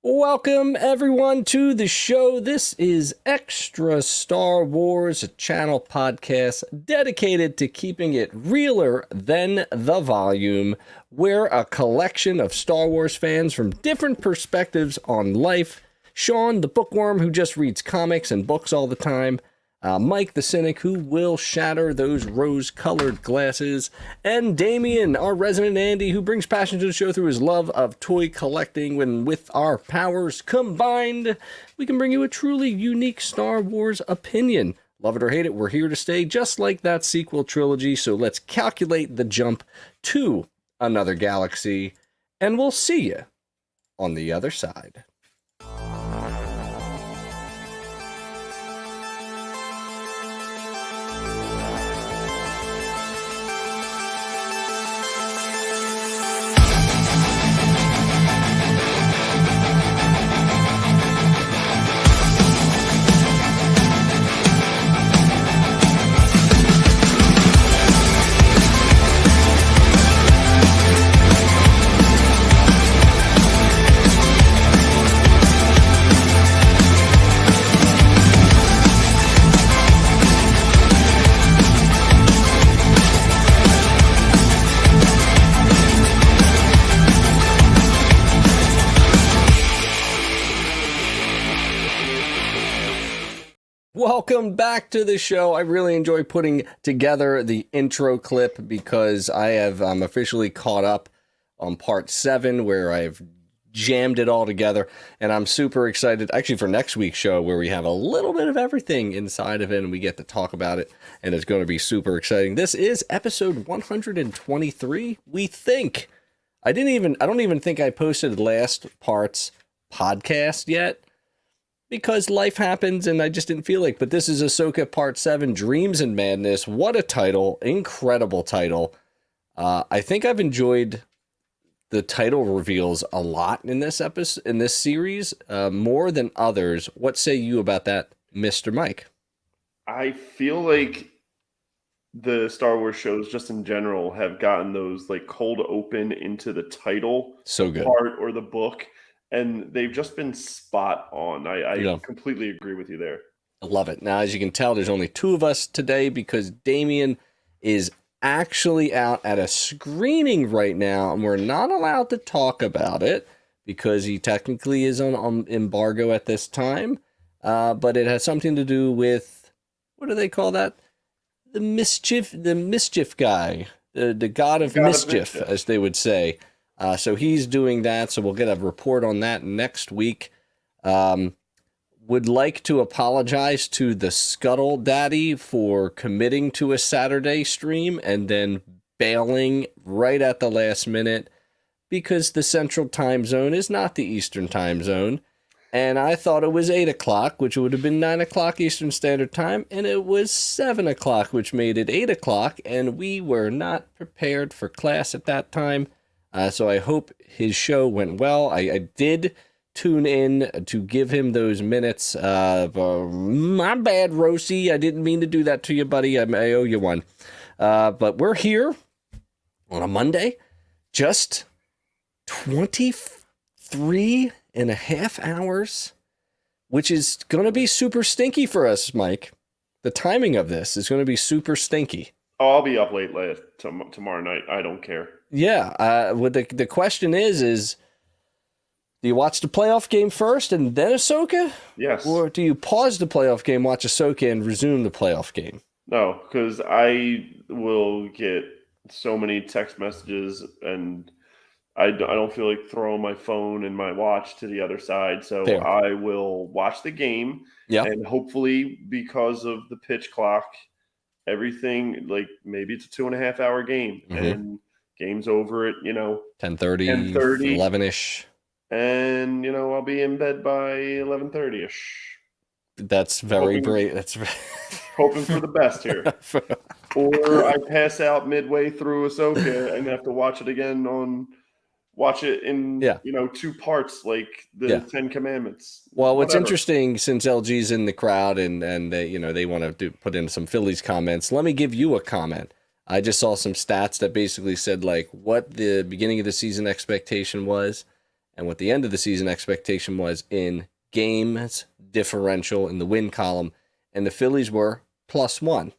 Welcome everyone to the show. This is Extra Star Wars, a channel podcast dedicated to keeping it realer than the volume. We're a collection of Star Wars fans from different perspectives on life. Sean, the bookworm who just reads comics and books all the time. Mike, the cynic who will shatter those rose-colored glasses. And Damien, our resident Andy, who brings passion to the show through his love of toy collecting. When with our powers combined, we can bring you a truly unique Star Wars opinion. Love it or hate it, we're here to stay, just like that sequel trilogy. So let's calculate the jump to another galaxy, and we'll see you on the other side. Welcome back to the show. I really enjoy putting together the intro clip because I'm officially caught up on part 7 where I've jammed it all together, and I'm super excited actually for next week's show where we have a little bit of everything inside of it and we get to talk about it, and it's going to be super exciting. This is episode 123, we think. I don't even think I posted last part's podcast yet, because life happens and I just didn't feel like. But this is Ahsoka Part 7, Dreams and Madness. What a title. Incredible title. I think I've enjoyed the title reveals a lot in this episode, in this series, more than others. What say you about that, Mr. Mike? I feel like the Star Wars shows just in general have gotten those like cold open into the title So good. part or the book, and they've just been spot on. I completely agree with you there. I love it. Now, as you can tell, there's only 2 of us today because Damien is actually out at a screening right now, and we're not allowed to talk about it because he technically is on embargo at this time. But it has something to do with, what do they call that? The mischief guy, the god of mischief, as they would say. So he's doing that, so we'll get a report on that next week. Would like to apologize to the Scuttle Daddy for committing to a Saturday stream and then bailing right at the last minute because the Central Time Zone is not the Eastern Time Zone. And I thought it was 8 o'clock, which would have been 9 o'clock Eastern Standard Time, and it was 7 o'clock, which made it 8 o'clock, and we were not prepared for class at that time. So I hope his show went well. I did tune in to give him those minutes. My bad, Rosie. I didn't mean to do that to you, buddy. I owe you one. But we're here on a Monday, just 23 and a half hours, which is going to be super stinky for us, Mike. The timing of this is going to be super stinky. Oh, I'll be up late tomorrow night. I don't care. Yeah. What the question is do you watch the playoff game first and then Ahsoka? Yes. Or do you pause the playoff game, watch Ahsoka, and resume the playoff game? No, because I will get so many text messages, and I don't feel like throwing my phone and my watch to the other side. So Fair. I will watch the game. Yeah. And hopefully, because of the pitch clock, everything, like maybe it's a 2.5 hour game, and game's over at 10:30, 11ish, and I'll be in bed by 11:30ish. That's very great. That's hoping for the best here. Or I pass out midway through Ahsoka and have to watch it again watch it in 2 parts, like the 10 Commandments. Well, what's interesting, since LG's in the crowd and they want to put in some Phillies comments, let me give you a comment. I just saw some stats that basically said like what the beginning of the season expectation was, and what the end of the season expectation was in games differential in the win column. And the Phillies were +1,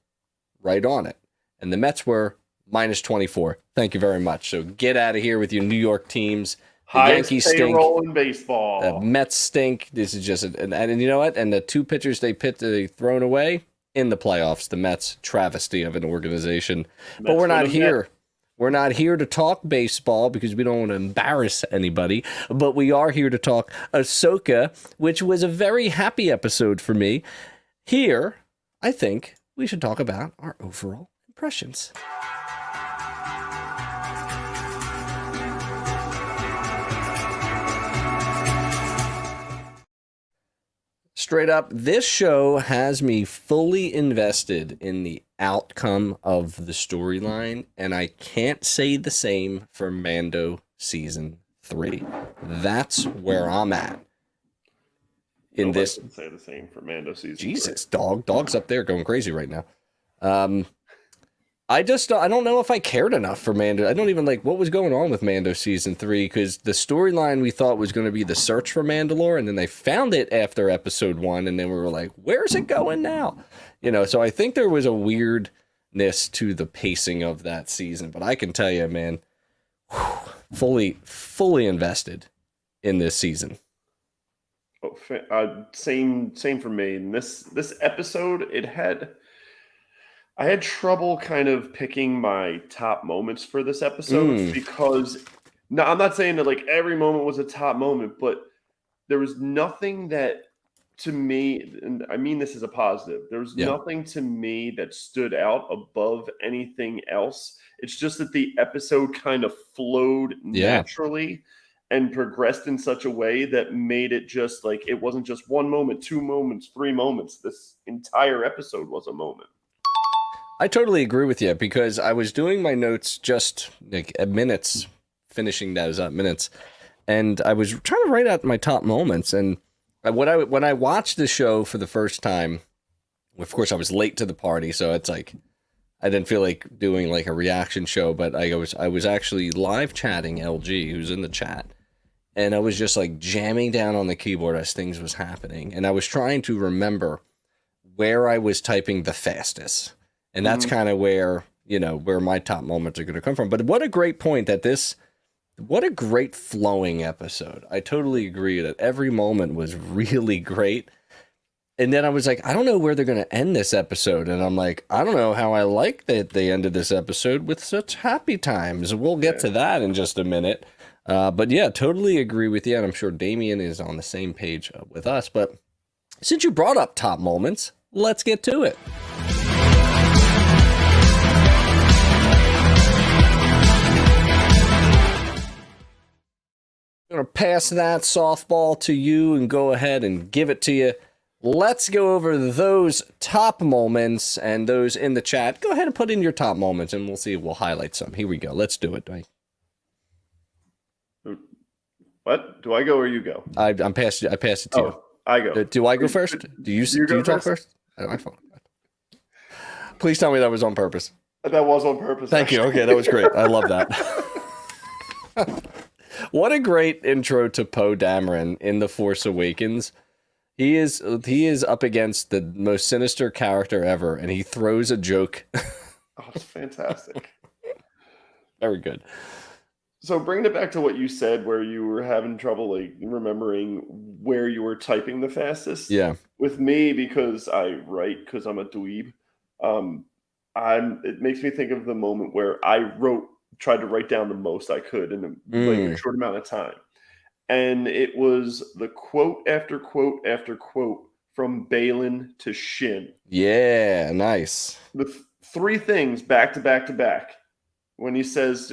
right on it. And the Mets were -24. Thank you very much. So get out of here with your New York teams. The Highest Yankees stink. payroll in baseball. The Mets stink. This is just, and you know what? And the two pitchers they thrown away in the playoffs. The Mets, travesty of an organization. But we're not here. We're not here to talk baseball because we don't want to embarrass anybody. But we are here to talk Ahsoka, which was a very happy episode for me. Here, I think we should talk about our overall impressions. Straight up, this show has me fully invested in the outcome of the storyline, and I can't say the same for Mando Season 3. That's where I'm at. Nobody can say the same for Mando Season 3. Jesus, dog's up there going crazy right now. I don't know if I cared enough for Mando. I don't even what was going on with Mando Season 3, because the storyline we thought was going to be the search for Mandalore, and then they found it after Episode 1, and then we were like, where's it going now? So I think there was a weirdness to the pacing of that season, but I can tell you, man, fully invested in this season. Same for me. And this episode, I had trouble kind of picking my top moments for this episode because I'm not saying that every moment was a top moment, but there was nothing that to me, and I mean this is a positive, there was nothing to me that stood out above anything else. It's just that the episode kind of flowed naturally and progressed in such a way that made it just it wasn't just one moment, 2 moments, 3 moments. This entire episode was a moment. I totally agree with you, because I was doing my notes just minutes, finishing those up minutes, and I was trying to write out my top moments. And when I watched the show for the first time, of course I was late to the party, so it's I didn't feel like doing a reaction show, but I was actually live chatting LG, who's in the chat, and I was just jamming down on the keyboard as things was happening, and I was trying to remember where I was typing the fastest. And that's kind of where my top moments are going to come from. But what a great point what a great flowing episode. I totally agree that every moment was really great. And then I was like, I don't know where they're going to end this episode. And I'm like, I don't know how I like that they ended this episode with such happy times. We'll get to that in just a minute. But yeah, totally agree with you. And I'm sure Damien is on the same page with us. But since you brought up top moments, let's get to it. I'm going to pass that softball to you and go ahead and give it to you. Let's go over those top moments and those in the chat. Go ahead and put in your top moments, and we'll see if we'll highlight some. Here we go. Let's do it. What? Do I go or you go? I pass it to you. I go. Do I go first? Do you talk first? Please tell me that was on purpose. That was on purpose. Thank you. Okay, that was great. I love that. What a great intro to Poe Dameron in The Force Awakens. He is up against the most sinister character ever, and he throws a joke. Oh, it's fantastic. Very good. So bringing it back to what you said, where you were having trouble remembering where you were typing the fastest. Yeah. With me, because I write because I'm a dweeb, it makes me think of the moment where I tried to write down the most I could in a short amount of time. And it was the quote after quote after quote from Baylan to Shin. Yeah, nice. The 3 things back to back to back. When he tells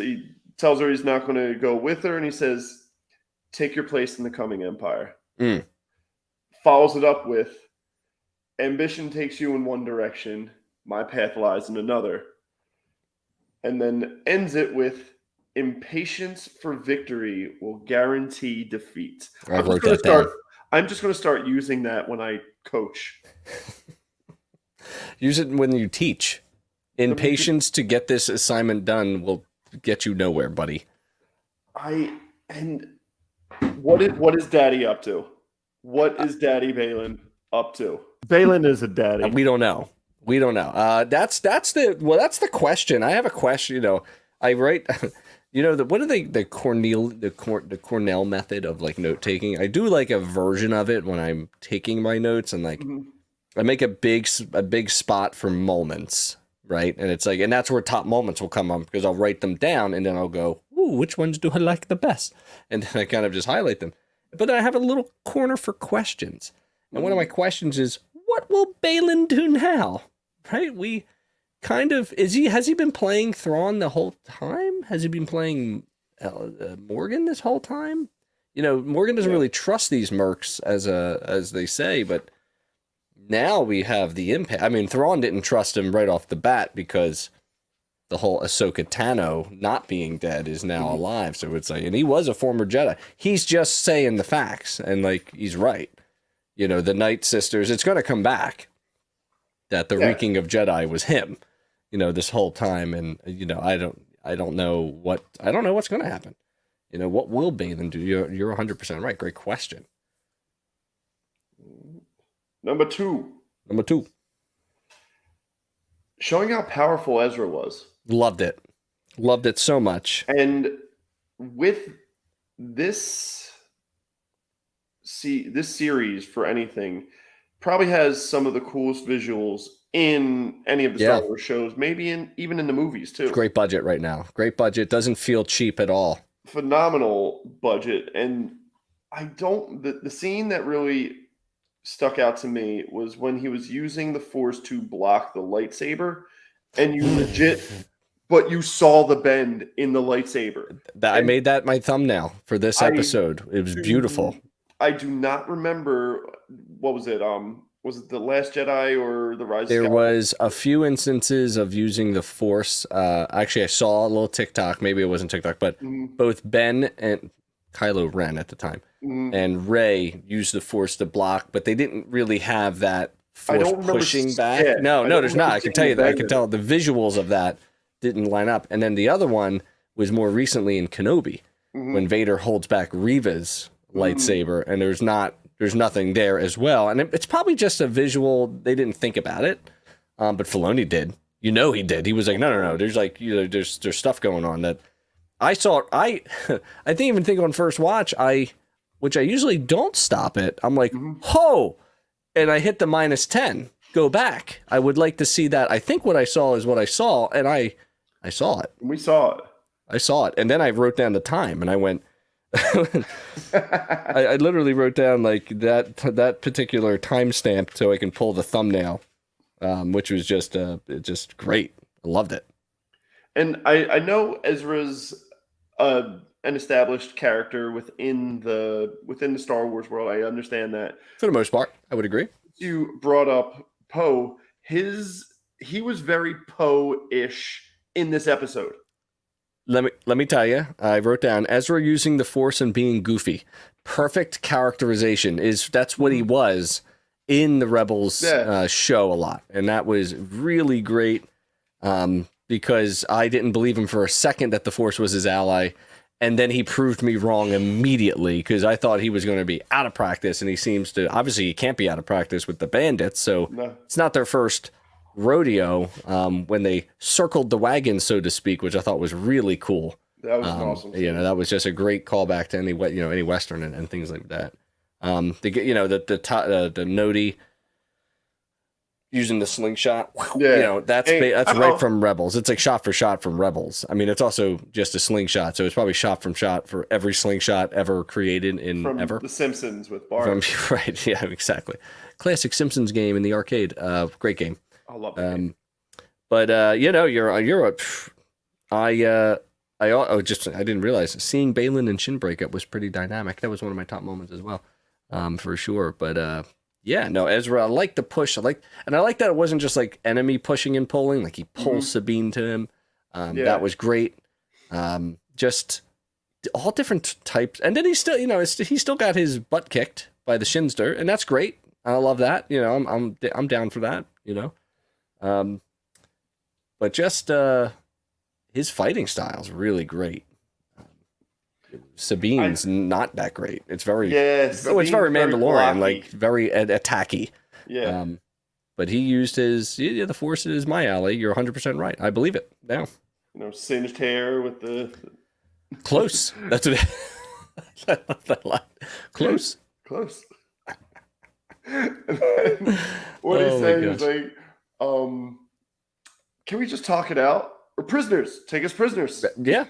her he's not going to go with her, and he says, take your place in the coming empire. Follows it up with, ambition takes you in one direction, my path lies in another. And then ends it with, impatience for victory will guarantee defeat. I'm just going to start using that when I coach. Use it when you teach. Impatience to get this assignment done will get you nowhere, buddy. And What is Daddy up to? What is Daddy Balin up to? Balin is a daddy. We don't know. We don't know. That's the question. I have a question. You know, I write. You know, what are the Cornell method of like note taking? I do like a version of it when I'm taking my notes, and like I make a big spot for moments, right? And it's like, and that's where top moments will come on, because I'll write them down and then I'll go, ooh, which ones do I like the best? And then I kind of just highlight them. But I have a little corner for questions, and one of my questions is, what will Balin do now? Right? We kind of has he been playing Thrawn the whole time? Has he been playing Morgan this whole time? You know, Morgan doesn't really trust these mercs as they say, but now we have the impact. I mean, Thrawn didn't trust him right off the bat because the whole Ahsoka Tano not being dead is now alive. So it's like, and he was a former Jedi. He's just saying the facts, and like he's right. You know, the Night Sisters, it's going to come back that the wreaking of Jedi was him. You know, this whole time, and you know, I don't know what's going to happen. You know, what will Balin do? You're 100% right. Great question. Number two. Showing how powerful Ezra was. Loved it so much. And with this series, for anything, probably has some of the coolest visuals in any of the Star Wars shows, maybe even in the movies too. Great budget right now. Great budget. Doesn't feel cheap at all. Phenomenal budget. And the scene that really stuck out to me was when he was using the Force to block the lightsaber, and but you saw the bend in the lightsaber. I made that my thumbnail for this episode. It was beautiful. I do not remember, what was it? Was it The Last Jedi or The Rise of Skywalker? There was a few instances of using the Force. Actually, I saw a little TikTok. Maybe it wasn't TikTok, but both Ben and Kylo Ren at the time and Rey used the Force to block, but they didn't really have that Force pushing back. Yeah, no, there's not. I can tell you that. I can tell the visuals of that didn't line up. And then the other one was more recently in Kenobi, when Vader holds back Reva's lightsaber, and there's nothing there as well. And it's probably just a visual. They didn't think about it, but Filoni did. You know, he did. He was like, no. There's like, you know, there's stuff going on that I saw. I didn't even think on first watch. Which I usually don't stop it. I'm like, ho, and I hit the -10. Go back. I would like to see that. I think what I saw is what I saw, and I saw it. We saw it. I saw it, and then I wrote down the time, and I went. I literally wrote down like that particular timestamp so I can pull the thumbnail, which was just great. I loved it. And I know Ezra's an established character within the Star Wars world. I understand that for the most part. I would agree. You brought up Poe. He was very Poe-ish in this episode. Let me tell you, I wrote down Ezra using the Force and being goofy. Perfect characterization. That's what he was in the Rebels show a lot. And that was really great because I didn't believe him for a second that the Force was his ally. And then he proved me wrong immediately because I thought he was going to be out of practice. And he seems to, obviously he can't be out of practice with the bandits. So it's not their first rodeo when they circled the wagon, so to speak, which I thought was really cool. That was awesome. You know, that was just a great callback to any Western and things like that. The Noti using the slingshot. You know, that's right from Rebels. It's like shot for shot from Rebels. I mean, it's also just a slingshot, so it's probably shot from shot for every slingshot ever created from ever. The Simpsons with Bart. Right? Yeah, exactly. Classic Simpsons game in the arcade. Great game. I love that. But you know, I didn't realize seeing Balin and Shin break up was pretty dynamic. That was one of my top moments as well, for sure. But yeah, no, Ezra, I like the push. I like that it wasn't just like enemy pushing and pulling. Like he pulls Sabine to him. That was great. Just all different types, and then he still got his butt kicked by the Shinster, and that's great. I love that. You know, I'm down for that. You know. But just his fighting style is really great. Sabine's not that great. It's very it's very Mandalorian, like very attacky. Yeah. But he used the Force is my ally. You're 100% right. I believe it now. Singed hair with the close. That's what I love that line. Close. Close. What he's saying is like, can we just talk it out? We're prisoners. Take us prisoners. Yeah.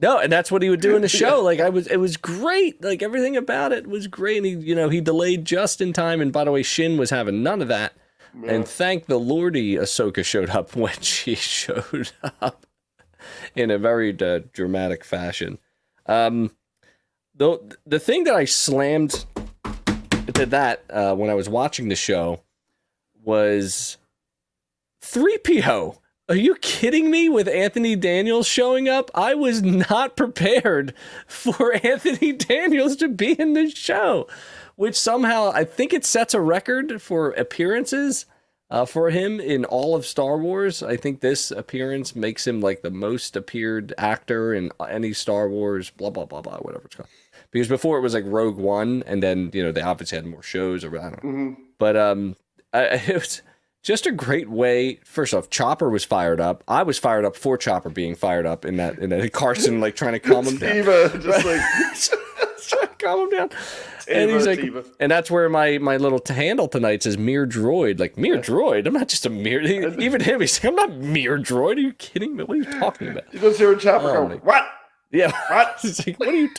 No, and that's what he would do in the show. Like it was great. Like everything about it was great. And he delayed just in time. And by the way, Shin was having none of that. Yeah. And thank the Lordy Ahsoka showed up when she showed up in a very dramatic fashion. The thing that I slammed to that when I was watching the show was 3PO. Are you kidding me with Anthony Daniels showing up? I was not prepared for Anthony Daniels to be in the show, which somehow I think it sets a record for appearances for him in all of Star Wars. I think this appearance makes him like the most appeared actor in any Star Wars, blah, blah, blah, blah, whatever it's called. Because before it was like Rogue One, and then, they obviously had more shows, or I don't know. Mm-hmm. But it was just a great way. First off, Chopper was fired up. I was fired up for Chopper being fired up in that Carson like trying to calm him down. Just like trying to calm him down. And he's like, and that's where my little handle tonight says mere droid. Like, mere droid? I'm not just a mere. Even him, he's like, I'm not mere droid. Are you kidding me? What are you talking about? You just hear Chopper go, what? Yeah. What? He's like, what are you?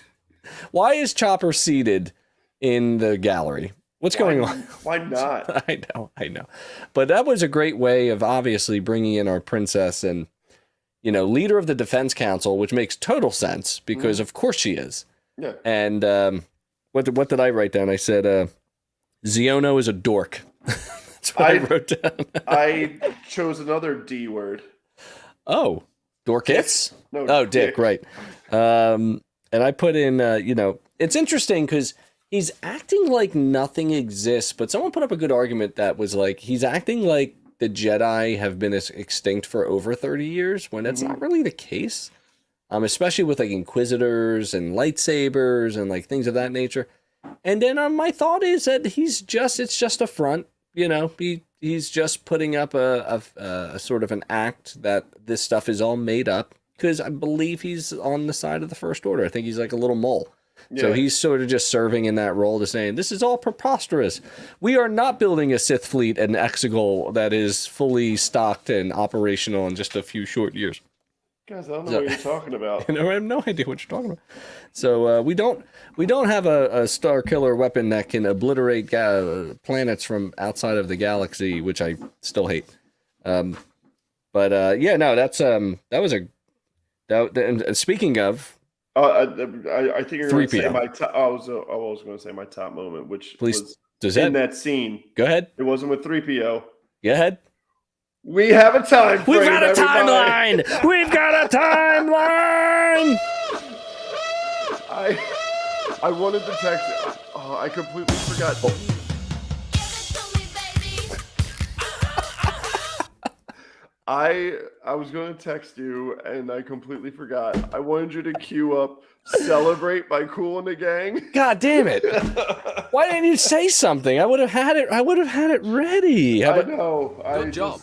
Why is Chopper seated in the gallery? What's going on? Why not? I know. But that was a great way of obviously bringing in our princess and, leader of the Defense Council, which makes total sense because of course she is. Yeah. And what did I write down? I said, Xiono is a dork. That's what I wrote down. I chose another D word. Oh, dorkits? No, oh, dick, right. And I put in, it's interesting because he's acting like nothing exists, but someone put up a good argument that was like, he's acting like the Jedi have been extinct for over 30 years when that's not really the case. Especially with like Inquisitors and lightsabers and like things of that nature. And then my thought is that it's just a front, he's just putting up a sort of an act that this stuff is all made up. Because I believe he's on the side of the First Order. I think he's like a little mole. Yeah. So he's sort of just serving in that role to saying, this is all preposterous. We are not building a Sith fleet at an Exegol that is fully stocked and operational in just a few short years. Guys, I don't know what you're talking about. I have no idea what you're talking about. So we don't have a Star Killer weapon that can obliterate planets from outside of the galaxy, which I still hate. That's that was a... And speaking of, I think you're going to say 3PO. my top. I was going to say my top moment, which was in that scene. Go ahead. It wasn't with 3PO. Go ahead. We have a time frame. We've got a timeline. We've got a timeline. I wanted to text. Oh, I completely forgot. I was going to text you, and I completely forgot. I wanted you to queue up "Celebrate" by Kool and the Gang. God damn it! Why didn't you say something? I would have had it. I would have had it ready. I know. Good job.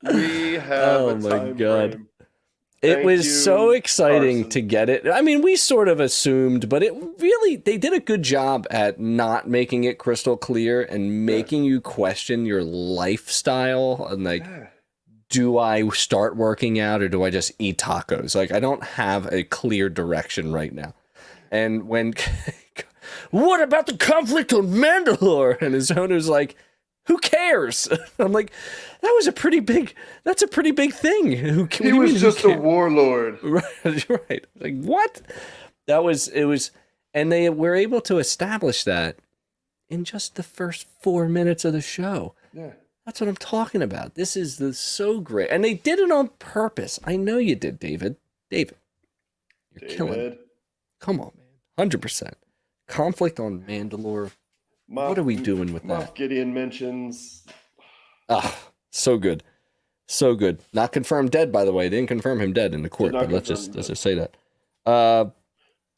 We have a time frame. It was so exciting Carson. To get it. I mean, we sort of assumed, but they did a good job at not making it crystal clear and making you question your lifestyle and like, do I start working out or do I just eat tacos? Like, I don't have a clear direction right now. And when, what about the conflict on Mandalore? And his owner's like, who cares? I'm like, that's a pretty big thing. He was just a warlord. Right. Like, what? It was, and they were able to establish that in just the first 4 minutes of the show. Yeah. That's what I'm talking about. This is so great. And they did it on purpose. I know you did, David. You're killing it. Come on, man. 100%. Conflict on Mandalore. What are we doing with that? Gideon mentions. Ah, so good. So good. Not confirmed dead, by the way. They didn't confirm him dead in the court, but let's just say that.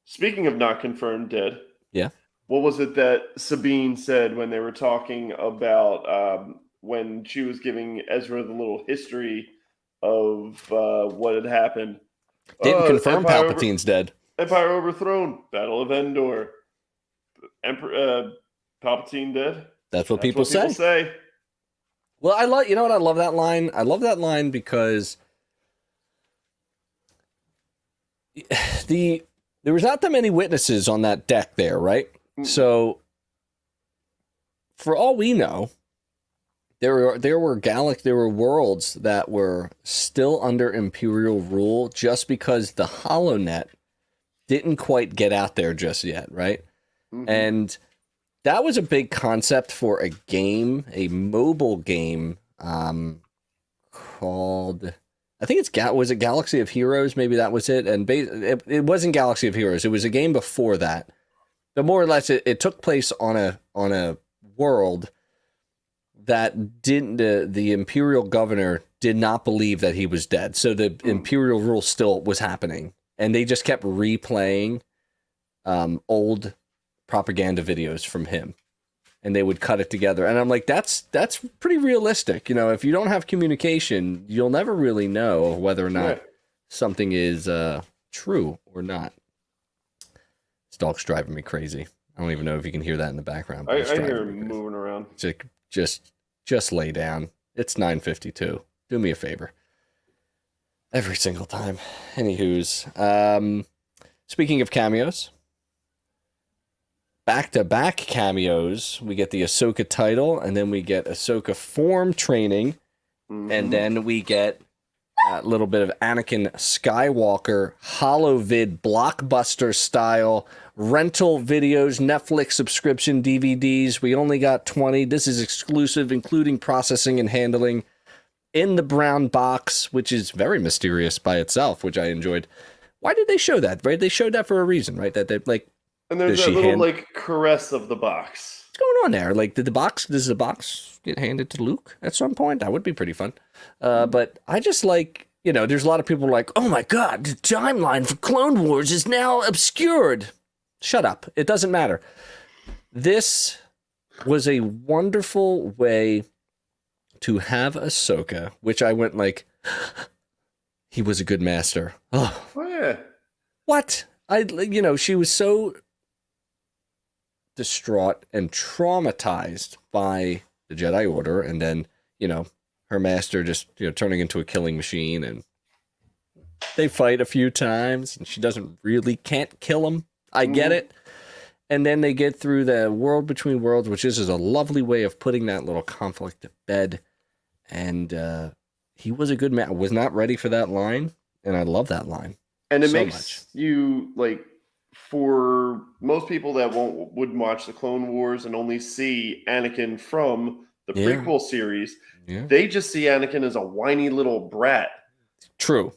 Speaking of not confirmed dead. Yeah. What was it that Sabine said when they were talking about when she was giving Ezra the little history of what had happened? Didn't confirm Palpatine's dead. Empire overthrown. Battle of Endor. Emperor Palpatine dead. That's what people say. Well, I love. You know what? I love that line. I love that line because there was not that many witnesses on that deck there, right? Mm-hmm. So, for all we know, there were worlds that were still under Imperial rule just because the HoloNet didn't quite get out there just yet, right? Mm-hmm. And that was a big concept for a game, a mobile game called, I think was it Galaxy of Heroes? Maybe that was it. And it wasn't Galaxy of Heroes. It was a game before that. But more or less, it took place on a world that didn't, the Imperial governor did not believe that he was dead. So the Imperial rule still was happening. And they just kept replaying old propaganda videos from him, and they would cut it together. And I'm like, that's pretty realistic. You know, if you don't have communication, you'll never really know whether or not something is true or not. This dog's driving me crazy. I don't even know if you can hear that in the background. I hear him moving around. Just lay down. It's 9:52. Do me a favor. Every single time. Anywho's, speaking of cameos, back-to-back cameos. We get the Ahsoka title, and then we get Ahsoka form training, and then we get a little bit of Anakin Skywalker holovid blockbuster style rental videos, Netflix subscription DVDs. We only got 20. This is exclusive, including processing and handling, in the brown box, which is very mysterious by itself, which I enjoyed. Why did they show that? Right, they showed that for a reason, right? That they like. And there's that little like caress of the box. What's going on there? Like, does the box get handed to Luke at some point? That would be pretty fun. But I just like, you know, there's a lot of people like, oh my God, the timeline for Clone Wars is now obscured. Shut up. It doesn't matter. This was a wonderful way to have Ahsoka, which I went like, he was a good master. Oh yeah. What? She was so distraught and traumatized by the Jedi Order, and then, you know, her master just, you know, turning into a killing machine, and they fight a few times, and she can't kill him. I get it. And then they get through the world between worlds, which is a lovely way of putting that little conflict to bed. And he was a good man. I was not ready for that line, and I love that line. And it makes you, like, for most people that wouldn't watch the Clone Wars and only see Anakin from the prequel series, they just see Anakin as a whiny little brat. True.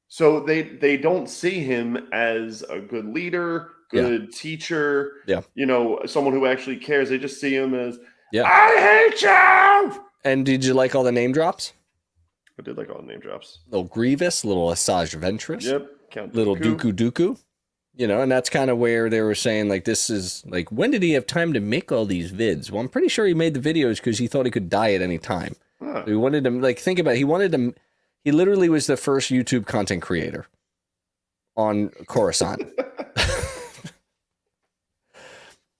So they don't see him as a good leader, good teacher, you know, someone who actually cares. They just see him as, I hate you! And did you like all the name drops? I did like all the name drops. Little Grievous, little Asajj Ventress. Yep. Count little Dooku. You know, and that's kind of where they were saying, like, this is, like, when did he have time to make all these vids? Well, I'm pretty sure he made the videos because he thought he could die at any time. Huh. So he wanted to, like, think about it. He literally was the first YouTube content creator on Coruscant.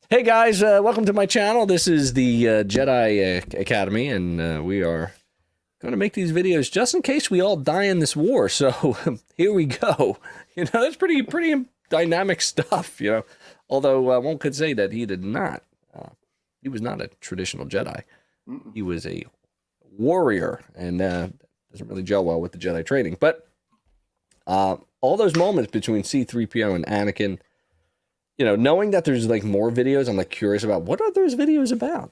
Hey, guys, welcome to my channel. This is the Jedi Academy, and we are going to make these videos just in case we all die in this war. So here we go. You know, that's pretty dynamic stuff, you know. Although one could say that he did not. He was not a traditional Jedi. He was a warrior, and doesn't really gel well with the Jedi training. But all those moments between C-3PO and Anakin, you know, knowing that there's like more videos, I'm like curious about what are those videos about.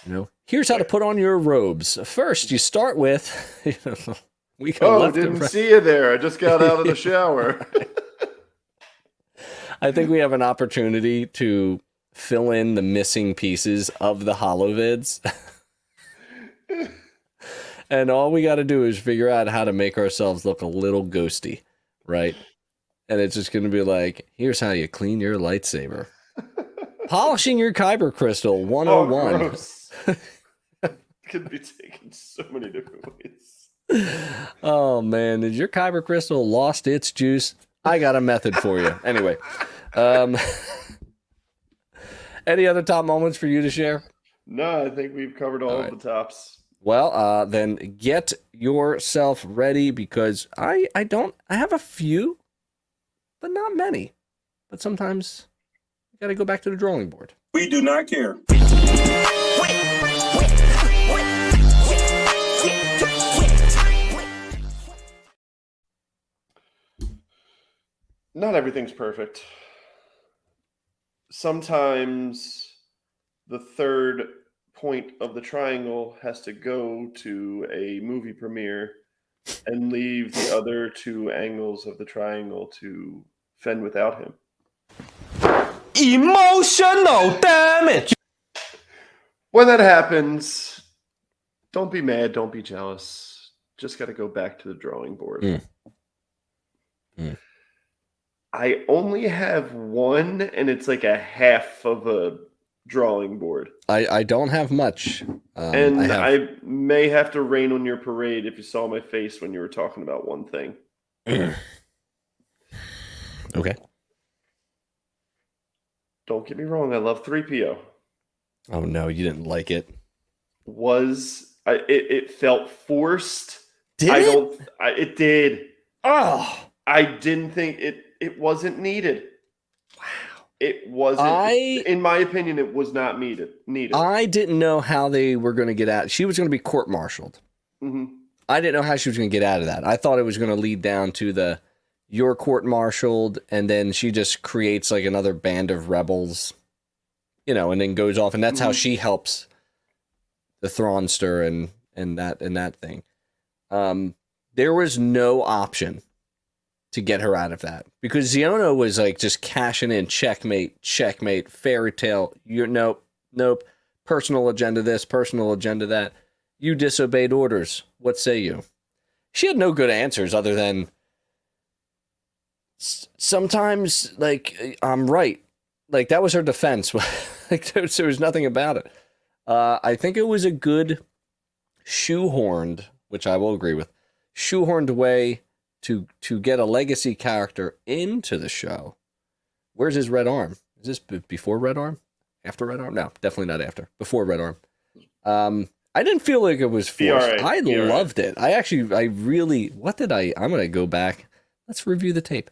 You know, here's how to put on your robes. First, you start with, you know, we go left and right. Didn't see you there. I just got out of the shower. I think we have an opportunity to fill in the missing pieces of the holovids. And all we got to do is figure out how to make ourselves look a little ghosty, right? And it's just going to be like, here's how you clean your lightsaber. Polishing your kyber crystal 101. Oh, gross. Could be taken so many different ways. Oh, man. Has your kyber crystal lost its juice? I got a method for you. Anyway. Any other top moments for you to share? No, I think we've covered all of the tops. Well, then get yourself ready because I have a few, but not many. But sometimes you got to go back to the drawing board. We do not care. Not everything's perfect. Sometimes the third point of the triangle has to go to a movie premiere and leave the other two angles of the triangle to fend without him. Emotional damage. When that happens, don't be mad, don't be jealous. Just got to go back to the drawing board. I only have one, and it's like a half of a drawing board. I don't have much. I may have to rain on your parade if you saw my face when you were talking about one thing. Okay. Don't get me wrong, I love 3PO. Oh, no, you didn't like it. It felt forced. Did it did. Oh. I didn't think it wasn't needed. Wow. It wasn't. In my opinion, it was not needed. I didn't know how they were going to get out. She was going to be court-martialed. Mm-hmm. I didn't know how she was going to get out of that. I thought it was going to lead down to you're court-martialed, and then she just creates like another band of rebels, and then goes off, and that's how she helps the Thrawnster and that thing. There was no option to get her out of that because Xiono was like just cashing in, checkmate, fairy tale. Nope. Personal agenda this, personal agenda that. You disobeyed orders. What say you? She had no good answers other than sometimes like I'm right. Like that was her defense. Like there was nothing about it. I think it was a good shoehorned, which I will agree with, shoehorned way to get a legacy character into the show. Where's his red arm? Is this before red arm? After red arm? No, definitely not after. Before red arm. I didn't feel like it was forced. I loved it. I'm going to go back. Let's review the tape.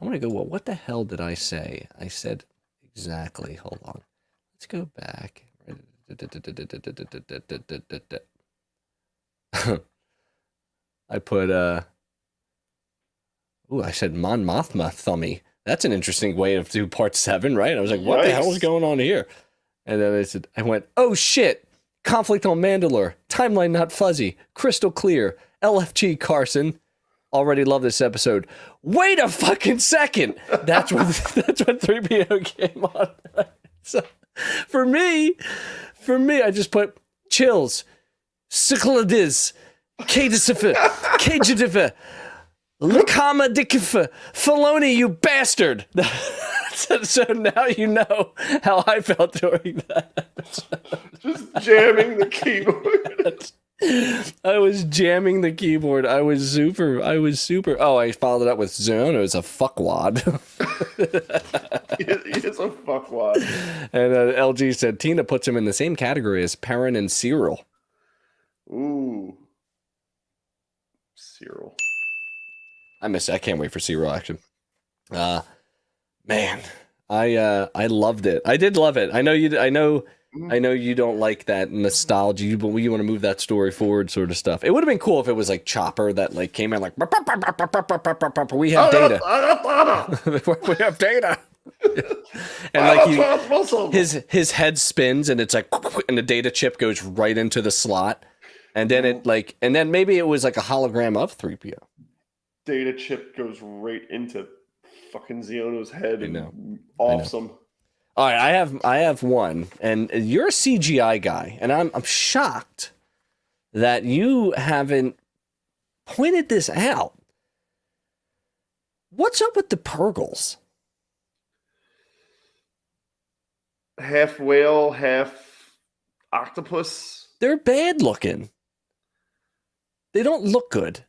I'm going to go, well, what the hell did I say? I said exactly. Hold on. Let's go back. I put, I said Mon Mothma Thummy. That's an interesting way to do part 7, right? I was like, what the hell is going on here? And then I went, oh shit. Conflict on Mandalore. Timeline not fuzzy. Crystal clear. LFG Carson. Already love this episode. Wait a fucking second. That's when 3PO came on. So for me, I just put chills. Cycladiz. Kajadifa. Lakama Dikifa. Filoni, you bastard. So now you know how I felt during that episode. Just jamming the keyboard. I was jamming the keyboard. I was super. Oh, I followed it up with Xiono as a fuckwad. He is a fuckwad. And LG said Tina puts him in the same category as Perrin and Cyril. Ooh. Cyril. I can't wait for Cyril action. Man, I loved it. I did love it. I know you don't like that nostalgia, but we want to move that story forward, sort of stuff. It would have been cool if it was like Chopper that like came in like we have data. We have data. And like his head spins and it's like and the data chip goes right into the slot, and then then maybe it was like a hologram of 3PO. Data chip goes right into fucking Xiono's head and awesome. All right, I have one, and you're a CGI guy, and I'm shocked that you haven't pointed this out. What's up with the Purgles? Half whale, half octopus. They're bad looking. They don't look good.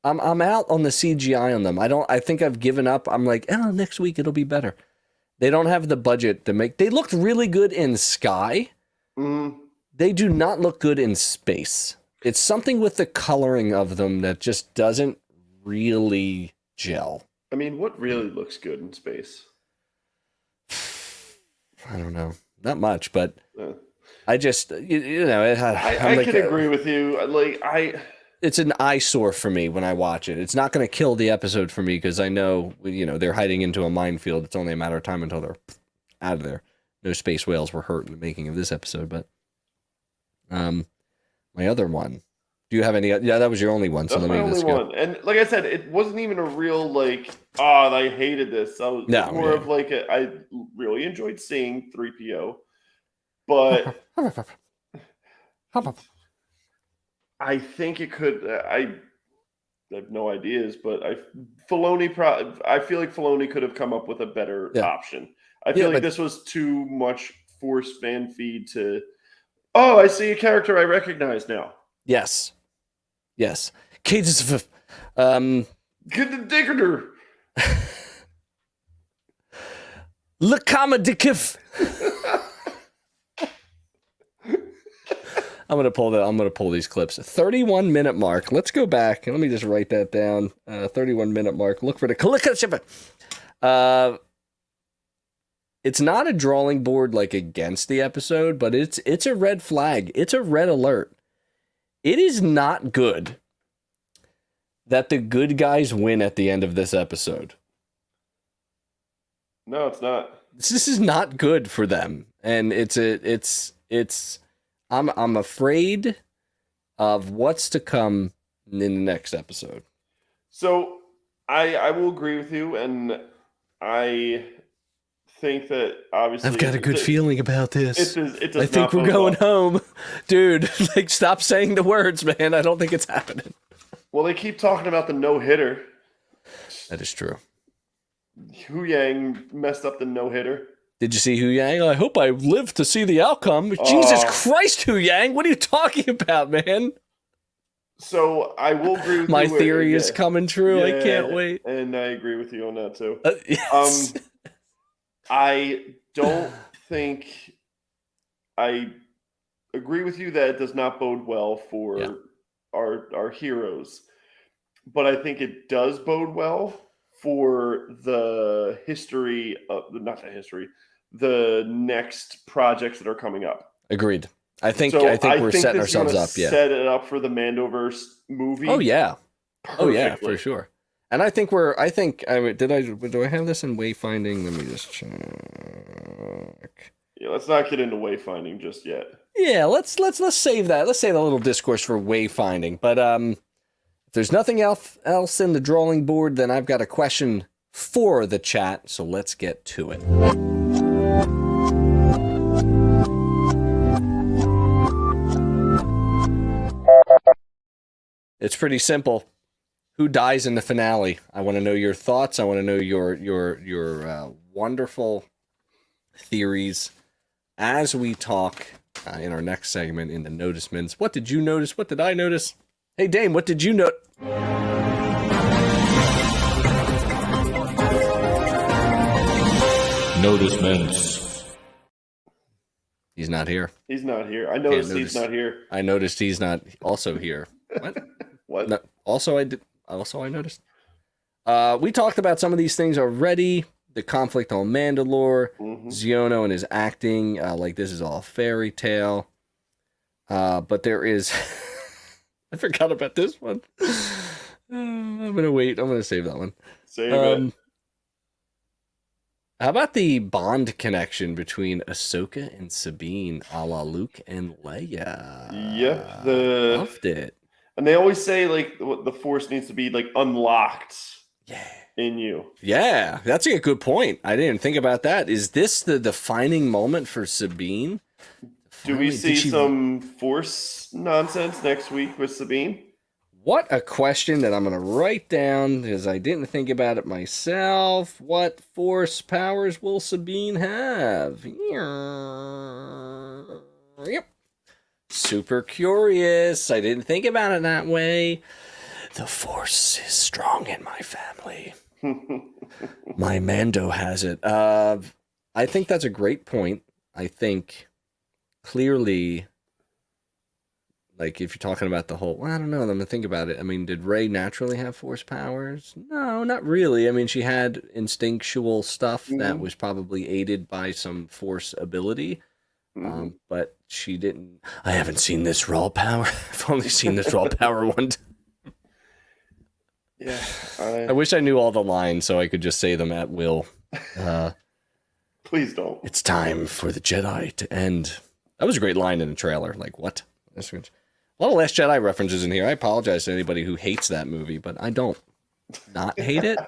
I'm out on the CGI on them. I think I've given up. I'm like, oh, next week it'll be better. They don't have the budget to make. They looked really good in Sky. They do not look good in space. It's something with the coloring of them that just doesn't really gel. I mean, what really looks good in space? I don't know. Not much, but I just, you know, I like, can agree with you. It's an eyesore for me when I watch it. It's not going to kill the episode for me because I know, you know, they're hiding into a minefield. It's only a matter of time until they're out of there. No space whales were hurt in the making of this episode, but my other one. Do you have any? Yeah, that was your only one. So that's let me my only one. And like I said, it wasn't even a real like, oh, I hated this. Of like I really enjoyed seeing 3PO, but I think it could. I have no ideas, but I feel like Filoni could have come up with a better option. I feel like this was too much forced fan feed to. Oh, I see a character I recognize now. Yes. Cadence of Get the digger. Lakamadikiff. I'm gonna pull these clips. 31-minute mark. Let's go back and let me just write that down. 31-minute mark. Look for the Kalikaship. It's not a drawing board like against the episode, but it's a red flag. It's a red alert. It is not good that the good guys win at the end of this episode. No, it's not. This is not good for them, and I'm afraid of what's to come in the next episode. So I will agree with you, and I think that obviously I've got a good feeling about this. It does I think we're going home, dude. Like, stop saying the words, man. I don't think it's happening. Well, they keep talking about the no-hitter. That is true. Hu Yang messed up the no-hitter. Did you see Hu Yang? I hope I live to see the outcome. Jesus Christ, Hu Yang, what are you talking about, man? So I will agree with My you. My theory is coming true. Yeah, I can't wait. And I agree with you on that too. Yes. I don't think I agree with you that it does not bode well for our heroes, but I think it does bode well for the history of the next projects that are coming up. Agreed. I think we're setting ourselves up. Yeah, set it up for the Mandoverse movie. Oh yeah, perfectly. Oh yeah, for sure. And I think do I have this in wayfinding? Let me just check. Yeah, let's not get into wayfinding just yet. Yeah, let's save that. Let's save a little discourse for wayfinding. But if there's nothing else in the drawing board, then I've got a question for the chat. So let's get to it. It's pretty simple. Who dies in the finale? I want to know your thoughts. I want to know your wonderful theories as we talk in our next segment in the Noticements. What did you notice? What did I notice? Hey, Dame, what did you notice? Noticements. He's not here. He's not here. I noticed he's not here. I noticed he's not also here. What? What? No, I noticed. We talked about some of these things already. The conflict on Mandalore, Ziono and his acting, like this is all fairy tale. But there is, I forgot about this one. I'm gonna wait. I'm gonna save that one. Save it. How about the Bond connection between Ahsoka and Sabine, a la Luke and Leia? Yep, loved it. And they always say like the Force needs to be like unlocked. Yeah. In you. Yeah, that's a good point. I didn't think about that. Is this the defining moment for Sabine? Do we see some Force nonsense next week with Sabine? What a question that I'm going to write down because I didn't think about it myself. What Force powers will Sabine have? Yep. Super curious. I didn't think about it that way. The Force is strong in my family. My Mando has it. I think that's a great point. I think clearly, like, if you're talking about the whole, well, I don't know, I'm going to think about it. I mean, did Rey naturally have Force powers? No, not really. I mean, she had instinctual stuff that was probably aided by some Force ability. But she didn't. I haven't seen this raw power. I've only seen this raw power one time. Yeah. I wish I knew all the lines so I could just say them at will. Please don't. It's time for the Jedi to end. That was a great line in the trailer. Like, what? A lot of Last Jedi references in here. I apologize to anybody who hates that movie, but I don't not hate it.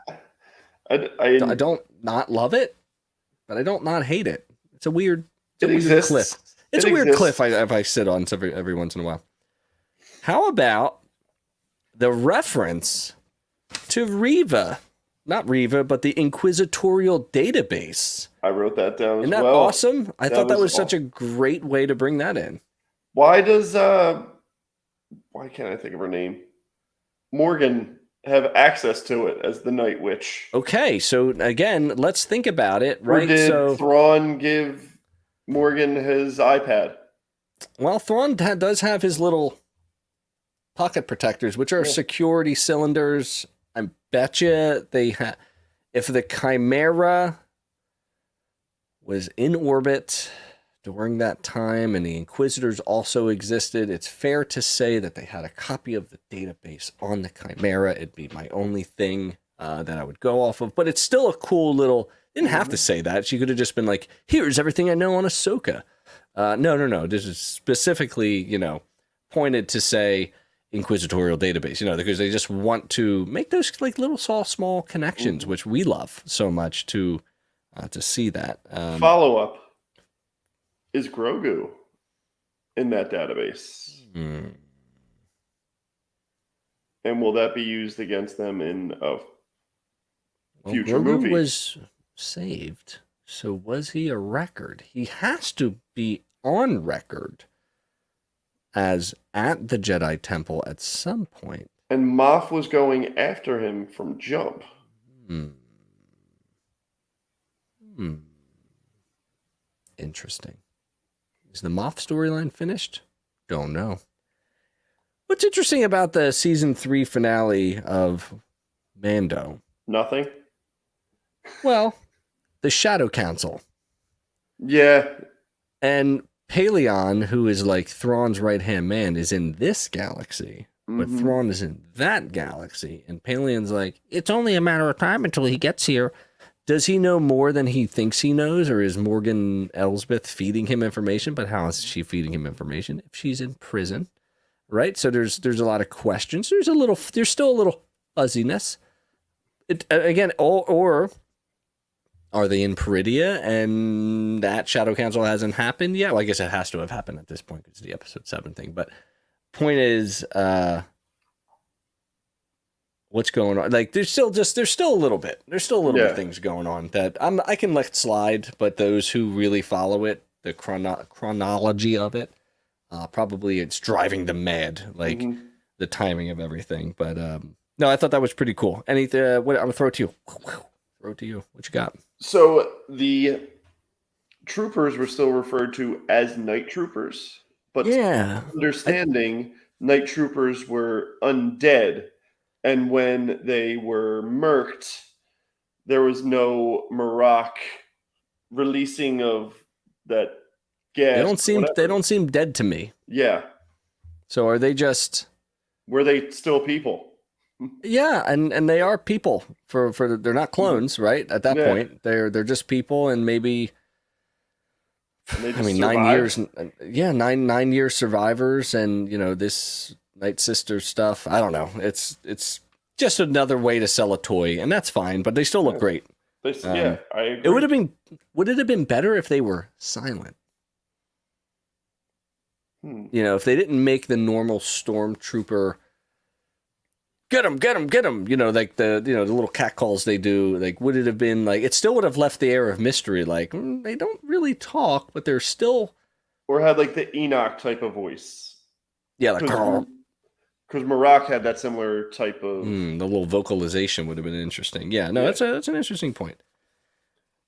I don't not love it, but I don't not hate it. It's a weird cliff. It's a weird cliff if I sit on every once in a while. How about the reference to Reva? Not Reva, but the Inquisitorial database. I wrote that down as well. Isn't that awesome? I thought that was such a great way to bring that in. Why does why can't I think of her name? Morgan have access to it as the Night Witch. Okay, so again, let's think about it, right? Or did Thrawn give Morgan his iPad? Well, Thrawn does have his little pocket protectors, which are security cylinders. I betcha they have. If the Chimera was in orbit during that time and the Inquisitors also existed, it's fair to say that they had a copy of the database on the Chimera. It'd be my only thing that I would go off of. But it's still a cool little... Didn't have to say that. She could have just been like, here's everything I know on Ahsoka. No. This is specifically, pointed to say Inquisitorial database, because they just want to make those like little small connections, which we love so much to see that. Follow-up. Is Grogu in that database? And will that be used against them in a future movie? Grogu was saved. So was he a record? He has to be on record as at the Jedi Temple at some point. And Moff was going after him from jump. Interesting. Is the Moff storyline finished? Don't know. What's interesting about the season 3 finale of Mando? Nothing. Well, the Shadow Council. Yeah. And Paleon, who is like Thrawn's right-hand man, is in this galaxy. But Thrawn is in that galaxy. And Paleon's like, it's only a matter of time until he gets here. Does he know more than he thinks he knows? Or is Morgan Elsbeth feeding him information? But how is she feeding him information if she's in prison? Right? So there's a lot of questions. There's still a little fuzziness. Or are they in Peridia and that Shadow Council hasn't happened yet? Well, I guess it has to have happened at this point because it's the episode 7 thing. But point is, what's going on? Like, there's still a little bit. There's still a little bit of things going on that I can let slide. But those who really follow it, the chronology of it, probably it's driving them mad. Like the timing of everything. But no, I thought that was pretty cool. Anything? I'm gonna throw it to you. Throw it to you. What you got? So the troopers were still referred to as night troopers, but understanding night troopers were undead, and when they were murked, there was no Marok releasing of that gas. They don't seem dead to me. Yeah. So are they just? Were they still people? Yeah, and they are people for they're not clones, right? At that point, they're just people, and maybe 9 years. Yeah, 9 years survivors, and this Night Sister stuff. I don't know. It's just another way to sell a toy, and that's fine. But they still look great. I agree. Would it have been better if they were silent? You know, if they didn't make the normal stormtrooper, get him, you know, like the little catcalls they do, like, would it have been like, it still would have left the air of mystery, like, they don't really talk, but they're still. Or had like the Enoch type of voice. Yeah, like, because Marak had that similar type of. The little vocalization would have been interesting. Yeah, no, that's an interesting point.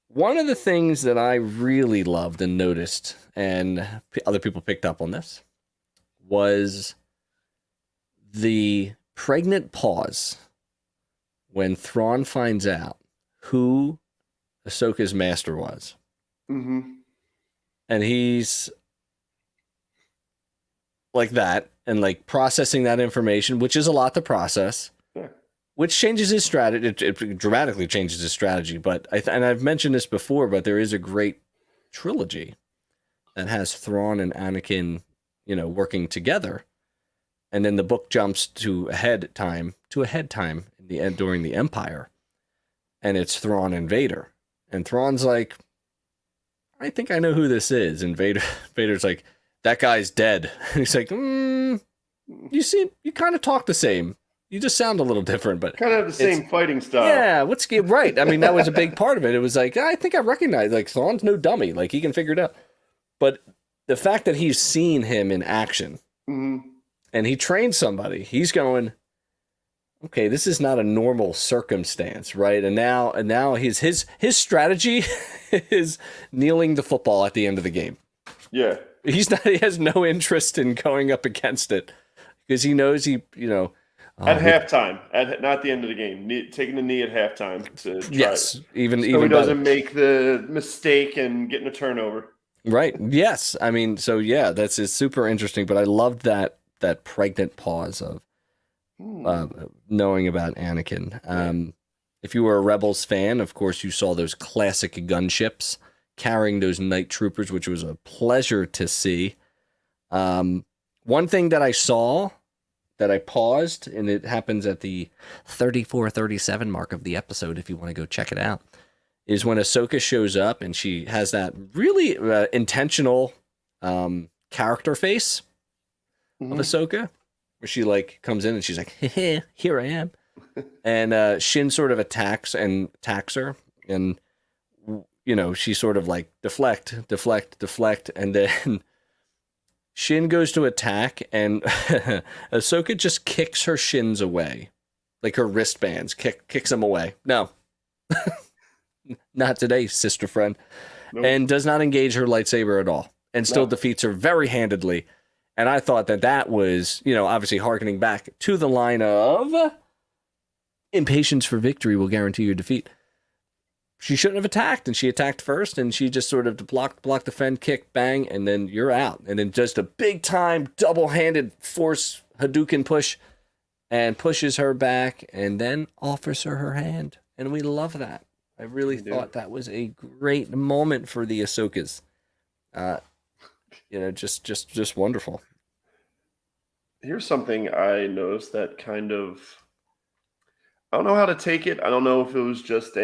One of the things that I really loved and noticed, and other people picked up on this, was the pregnant pause when Thrawn finds out who Ahsoka's master was. Mm-hmm. And he's like that, and like processing that information, which is a lot to process. Which changes his strategy. It dramatically changes his strategy. But and I've mentioned this before, but there is a great trilogy that has Thrawn and Anakin, you know, working together, and then the book jumps to a head time in the end during the Empire, and it's Thrawn and Vader, and Thrawn's like, I think I know who this is, and Vader's like, that guy's dead. And he's like, you kind of talk the same. You just sound a little different, but kind of have the same fighting style. Yeah, right. I mean, that was a big part of it. It was like, I think I recognize, like, Thrawn's no dummy. Like, he can figure it out. But the fact that he's seen him in action, and he trained somebody, he's going, okay, this is not a normal circumstance, right? And now his strategy is kneeling the football at the end of the game. Yeah. He has no interest in going up against it because he knows at halftime, not the end of the game, taking the knee at halftime to try even he doesn't make the mistake and getting a turnover. Right. Yes. I mean, so yeah, it's super interesting. But I loved that pregnant pause of knowing about Anakin. If you were a Rebels fan, of course, you saw those classic gunships carrying those night troopers, which was a pleasure to see. One thing that I saw that I paused, and it happens at the 34-37 mark of the episode, if you want to go check it out, is when Ahsoka shows up and she has that really intentional character face of Ahsoka, where she like comes in and she's like, hey, here I am. And Shin sort of attacks her, and you know, she sort of like deflect, and then Shin goes to attack, and Ahsoka just kicks her shins away, like her wristbands, kicks them away. No, not today, sister friend. Nope. And does not engage her lightsaber at all, and still defeats her very handedly. And I thought that was, you know, obviously hearkening back to the line of impatience for victory will guarantee your defeat. She shouldn't have attacked, and she attacked first, and she just sort of block, defend, kick, bang, and then you're out. And then just a big-time, double-handed force Hadouken push, and pushes her back, and then offers her hand. And we love that. I really thought that was a great moment for the Ahsokas. You know, just wonderful. Here's something I noticed that kind of, I don't know how to take it. I don't know if it was just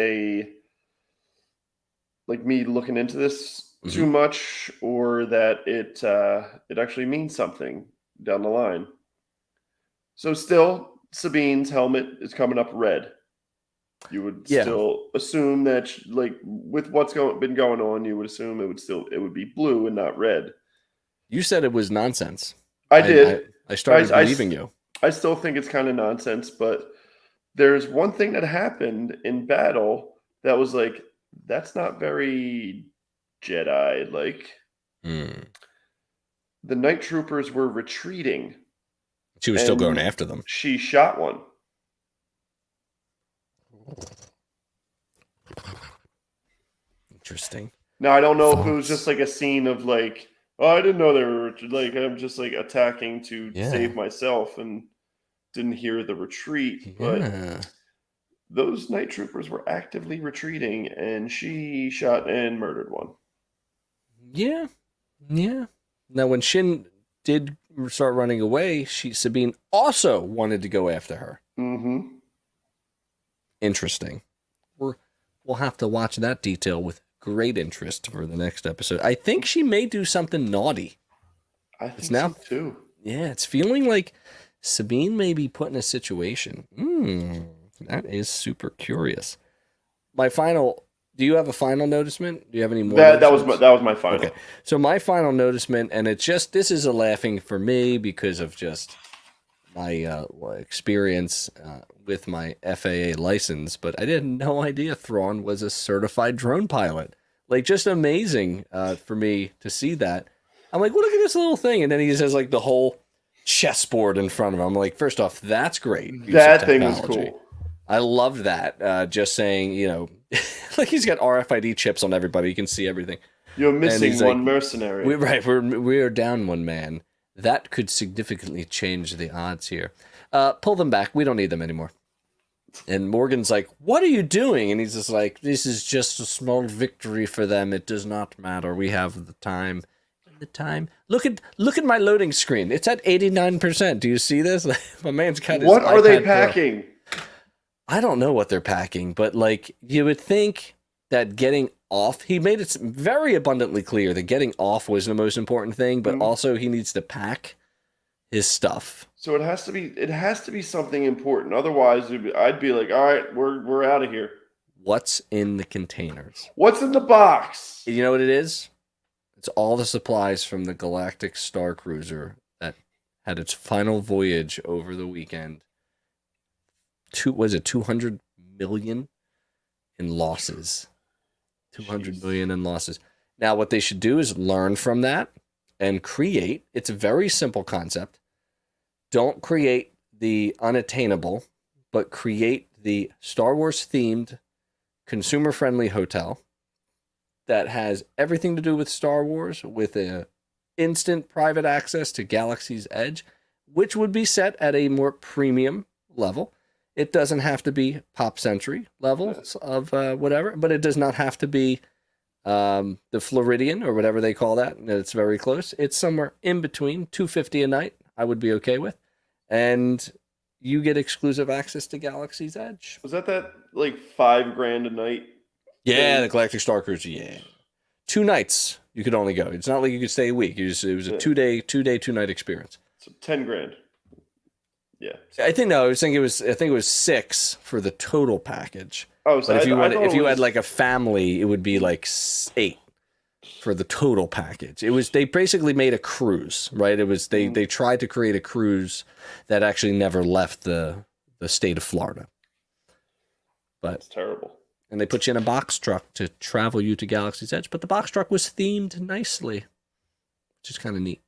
like me looking into this too much, or that it actually means something down the line. So still, Sabine's helmet is coming up red. You would still assume that, like, with what's been going on, you would assume it would be blue and not red. You said it was nonsense. I did. I started believing you. I still think it's kind of nonsense, but there's one thing that happened in battle that was like, that's not very Jedi. Like, the night troopers were retreating. She was still going after them. She shot one. Interesting. Now, I don't know if it was just like a scene of like, oh, I didn't know they were like, I'm just like attacking to save myself and didn't hear the retreat. But those night troopers were actively retreating, and she shot and murdered one. Yeah. Now, when Shin did start running away, Sabine also wanted to go after her. Mm-hmm. Interesting. We'll have to watch that detail with great interest for the next episode. I think she may do something naughty. I think so too. Yeah, it's feeling like Sabine may be put in a situation. That is super curious. Do you have a final noticement? Do you have any more? That was my final. Okay. So my final noticement, and this is a laughing for me because of just my experience with my FAA license, but I had no idea Thrawn was a certified drone pilot. Like, just amazing for me to see that. I'm like, well, look at this little thing. And then he has like the whole chessboard in front of him. I'm like, first off, that's great. That thing is cool. I love that. Just saying, like he's got RFID chips on everybody. You can see everything. You're missing one mercenary. We're down one man. That could significantly change the odds here. Pull them back. We don't need them anymore. And Morgan's like, what are you doing? And he's just like, this is just a small victory for them. It does not matter. We have the time. Look at my loading screen. It's at 89%. Do you see this? My man's got his What are they iPad packing? Pro. I don't know what they're packing, but like you would think that getting off, he made it very abundantly clear that getting off was the most important thing, but also he needs to pack his stuff. So it has to be something important. Otherwise, I'd be like, all right, we're out of here. What's in the containers? What's in the box? You know what it is? It's all the supplies from the Galactic Star Cruiser that had its final voyage over the weekend. 200 million in losses. 200 million in losses. Now, what they should do is learn from that and create. It's a very simple concept. Don't create the unattainable, but create the Star Wars themed, consumer friendly hotel that has everything to do with Star Wars, with a instant private access to Galaxy's Edge, which would be set at a more premium level. It doesn't have to be Pop Century levels of whatever, but it does not have to be the Floridian or whatever they call that. It's very close. It's somewhere in between. $250 a night I would be okay with. And you get exclusive access to Galaxy's Edge. Was that like $5,000 a night? Yeah, the Galactic Star Cruiser, yeah. 2 nights you could only go. It's not like you could stay a week. It was a 2-day, 2-night experience. So $10,000. Yeah. I think it was 6 for the total package. Oh, so but if you had like a family, it would be like 8 for the total package. They basically made a cruise, right? They tried to create a cruise that actually never left the state of Florida. But it's terrible. And they put you in a box truck to travel you to Galaxy's Edge, but the box truck was themed nicely, which is kind of neat.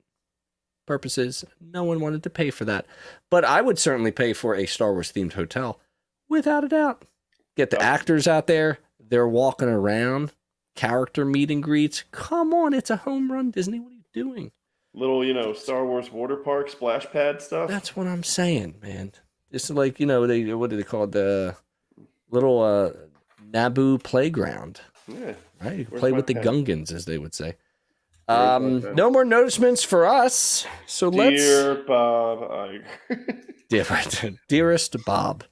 Purposes, no one wanted to pay for that. But I would certainly pay for a Star Wars themed hotel, without a doubt. Get the actors out there, they're walking around, character meet and greets. Come on, it's a home run, Disney. What are you doing? Little, Star Wars water park splash pad stuff. That's what I'm saying, man. Just like, what do they call it? The little Naboo playground. Yeah. Right? You can play with the Gungans, as they would say. No more noticements for us. So Dear Bob Iger. Dearest Bob,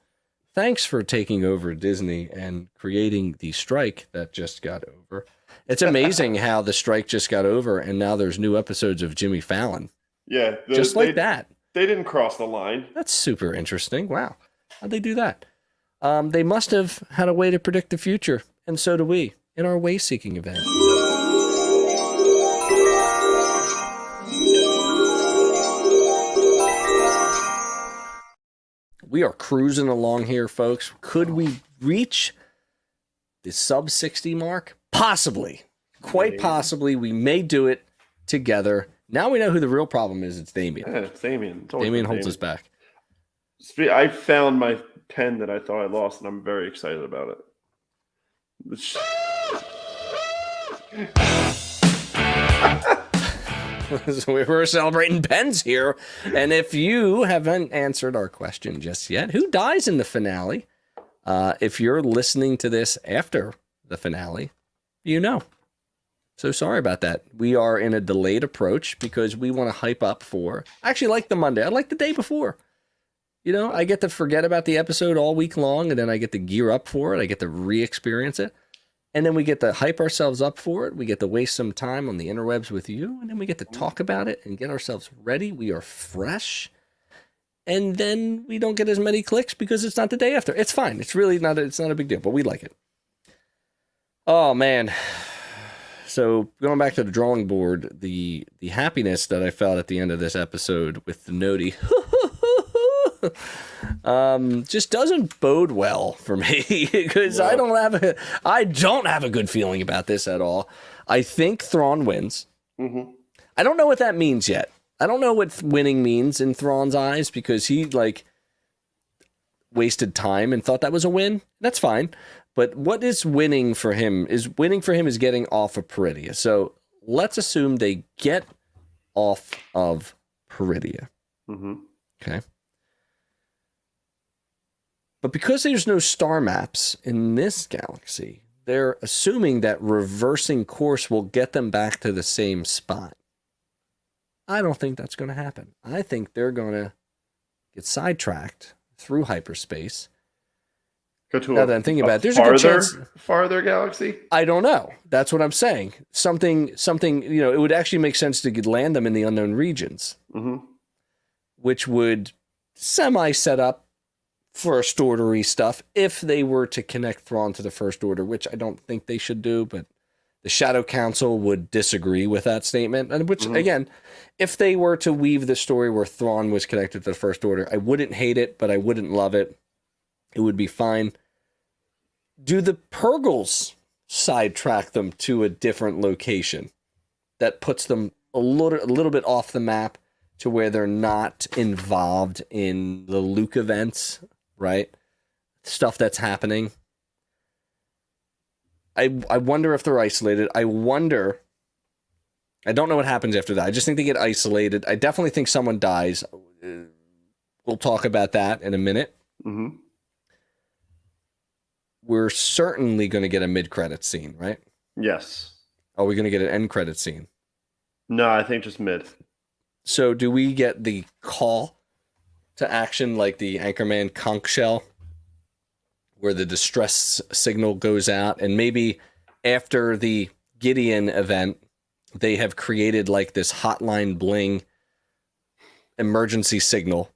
thanks for taking over Disney and creating the strike that just got over. It's amazing how the strike just got over and now there's new episodes of Jimmy Fallon. Yeah. Just like that. They didn't cross the line. That's super interesting. Wow. How'd they do that? They must have had a way to predict the future, and so do we in our Wayseeking event. We are cruising along here, folks. Could we reach the sub 60 mark? Possibly. Quite possibly. We may do it together. Now we know who the real problem is. It's Damien. Yeah, it's Damien. Damien holds us back. I found my pen that I thought I lost, and I'm very excited about it. So we're celebrating pens here. And if you haven't answered our question just yet, who dies in the finale? If you're listening to this after the finale, you know. So sorry about that. We are in a delayed approach because we want to hype up for... I actually like the Monday. I like the day before. I get to forget about the episode all week long, and then I get to gear up for it. I get to re-experience it. And then we get to hype ourselves up for it. We get to waste some time on the interwebs with you. And then we get to talk about it and get ourselves ready. We are fresh. And then we don't get as many clicks because it's not the day after. It's fine. It's really not, it's not a big deal, but we like it. Oh, man. So going back to the drawing board, the happiness that I felt at the end of this episode with the Noti just doesn't bode well for me because I don't have a good feeling about this at all. I think Thrawn wins. Mm-hmm. I don't know what that means yet. I don't know what winning means in Thrawn's eyes because he wasted time and thought that was a win. That's fine. But what is winning for him is getting off of Peridia. So let's assume they get off of Peridia. Mm-hmm. Okay. But because there's no star maps in this galaxy, they're assuming that reversing course will get them back to the same spot. I don't think that's going to happen. I think they're going to get sidetracked through hyperspace. Go to now that I'm thinking about it, there's a good chance. Farther galaxy? I don't know. That's what I'm saying. Something, it would actually make sense to land them in the unknown regions, mm-hmm. which would semi-set up First Order-y stuff if they were to connect Thrawn to the First Order, which I don't think they should do, but the Shadow Council would disagree with that statement. And which, mm-hmm. again, if they were to weave the story where Thrawn was connected to the First Order, I wouldn't hate it, but I wouldn't love it. It would be fine. Do the Purgles sidetrack them to a different location that puts them a little bit off the map to where they're not involved in the Luke events, right? Stuff that's happening. I wonder if they're isolated. I don't know what happens after that. I just think they get isolated. I definitely think someone dies. We'll talk about that in a minute. Mm-hmm. We're certainly going to get a mid-credit scene, right? Yes. Are we going to get an end-credit scene? No, I think just mid. So do we get the call to action like the Anchorman conch shell, where the distress signal goes out, and maybe after the Gideon event, they have created like this hotline bling emergency signal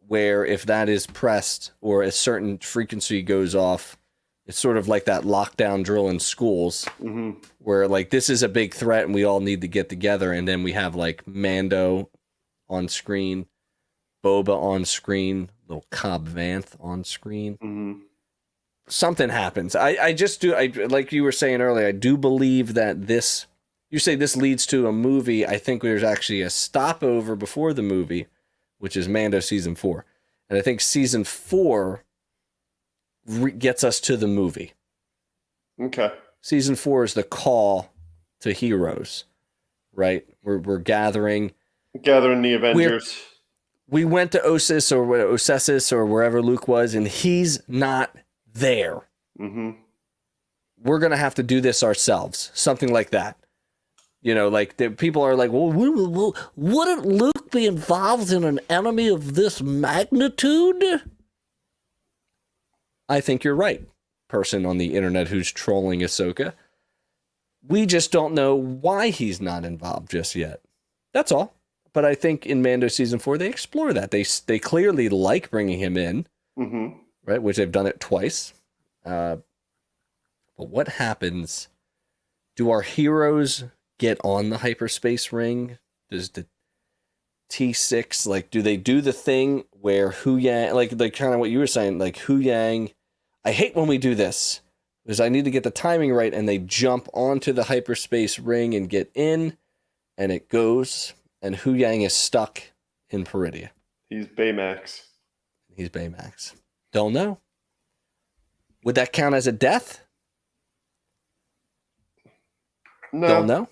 where if that is pressed or a certain frequency goes off, it's sort of like that lockdown drill in schools, mm-hmm. where like this is a big threat and we all need to get together. And then we have like Mando on screen, Boba on screen, little Cobb Vanth on screen. Mm-hmm. Something happens. I just do. Like you were saying earlier, I do believe that this, you say this leads to a movie. I think there's actually a stopover before the movie, which is Mando season 4. And I think season 4 gets us to the movie. Okay. Season 4 is the call to heroes, right? We're gathering the Avengers. We went to Ossesis or wherever Luke was, and he's not there. Mm-hmm. We're going to have to do this ourselves. Something like that. Like people are like, well, wouldn't Luke be involved in an enemy of this magnitude? I think you're right, person on the internet who's trolling Ahsoka. We just don't know why he's not involved just yet. That's all. But I think in Mando season 4, they explore that. They clearly like bringing him in, mm-hmm. right? Which they've done it twice. But what happens? Do our heroes get on the hyperspace ring? Does the T6, do they do the thing where Huyang, like kind of what you were saying, like Huyang, I hate when we do this because I need to get the timing right, and they jump onto the hyperspace ring and get in, and it goes, and Huyang is stuck in Peridia. He's Baymax. Don't know. Would that count as a death? No.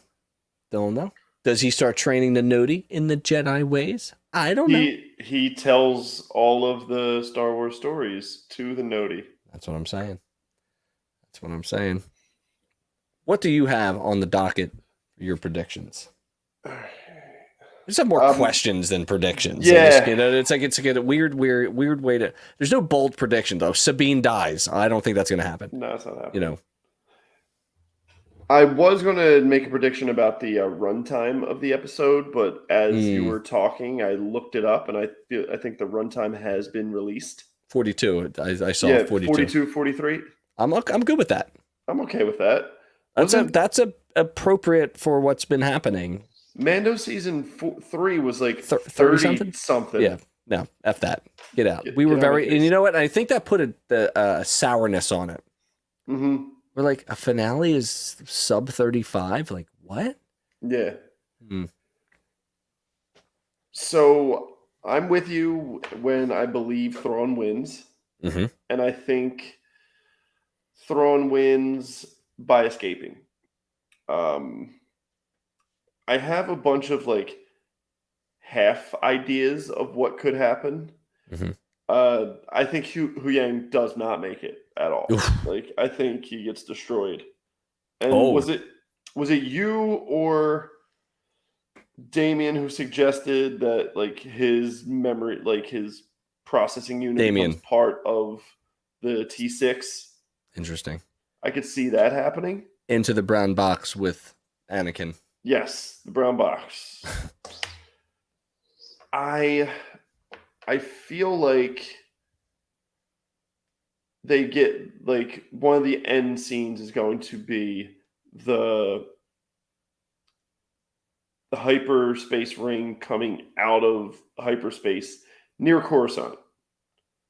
Don't know. Does he start training the Noti in the Jedi ways? I don't know. He tells all of the Star Wars stories to the Noti. That's what I'm saying. What do you have on the docket for your predictions? I just have more questions than predictions. Yeah. It's like a weird way to. There's no bold prediction though. Sabine dies. I don't think that's going to happen. No, it's not happening. I was going to make a prediction about the runtime of the episode, but as you were talking, I looked it up, and I think the runtime has been released. 42. I saw 42. 42, 43. I'm good with that. I'm okay with that. That's appropriate for what's been happening. Mando season 3 was like 30 something. Yeah, no, F that. Get out. We were very, and you know what? I think that put a sourness on it. Mm-hmm. We're like, a finale is sub 35? Like, what? Yeah. So I'm with you when I believe Thrawn wins. Mm-hmm. And I think Thrawn wins by escaping. I have a bunch of like half ideas of what could happen. Mm-hmm. I think Hu Yang does not make it at all. Oof. Like, I think he gets destroyed. And was it you or Damien who suggested that like his memory, like his processing unit becomes part of the T6? Interesting. I could see that happening. Into the brown box with Anakin. Yes, the brown box. I feel like they get like one of the end scenes is going to be the hyperspace ring coming out of hyperspace near Coruscant.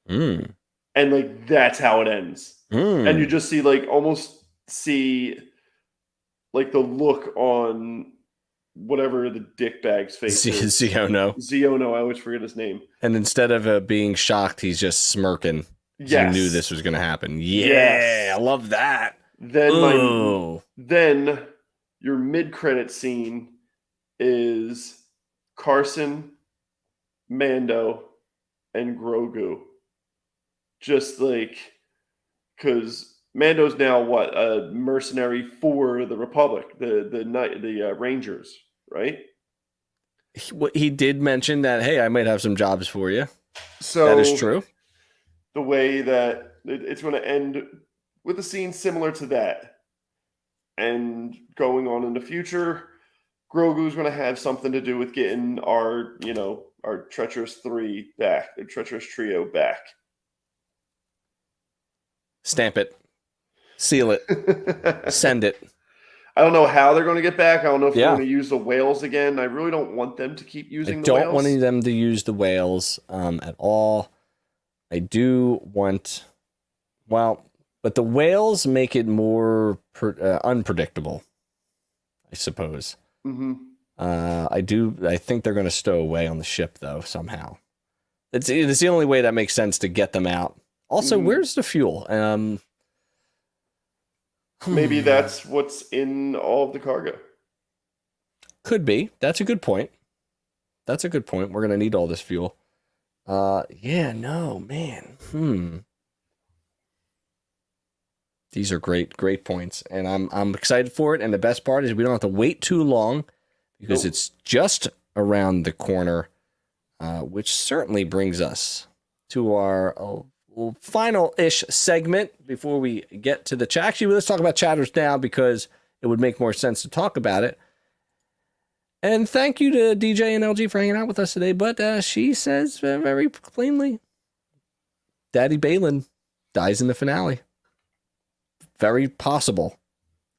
And like that's how it ends. And you just see like almost see like the look on whatever the dickbag's face is. Ziono, I always forget his name. And instead of being shocked, he's just smirking. Yes. He knew this was going to happen. Yeah, yes. I love that. Then your mid-credit scene is Carson, Mando, and Grogu. Just like, because Mando's now a mercenary for the Republic, the Rangers, right? He did mention that, hey, I might have some jobs for you. So that is true. The way that it's going to end with a scene similar to that, and going on in the future, Grogu's going to have something to do with getting our treacherous three back, the treacherous trio back. Stamp it. Seal it. Send it. I don't know how they're going to get back. I don't know if they're going to use the whales again. I really don't want them to keep using the whales. I don't want them to use the whales at all. I do want... but the whales make it more unpredictable, I suppose. Mm-hmm. I think they're going to stow away on the ship, though, somehow. It's the only way that makes sense to get them out. Also, where's the fuel? Maybe that's what's in all of the cargo. Could be. That's a good point. We're going to need all this fuel. These are great points, and I'm excited for it. And the best part is we don't have to wait too long because it's just around the corner, which certainly brings us to our final-ish segment before we get to the chat. Actually, let's talk about chatters now because it would make more sense to talk about it. And thank you to DJ and LG for hanging out with us today. But she says very plainly, Daddy Balin dies in the finale. Very possible.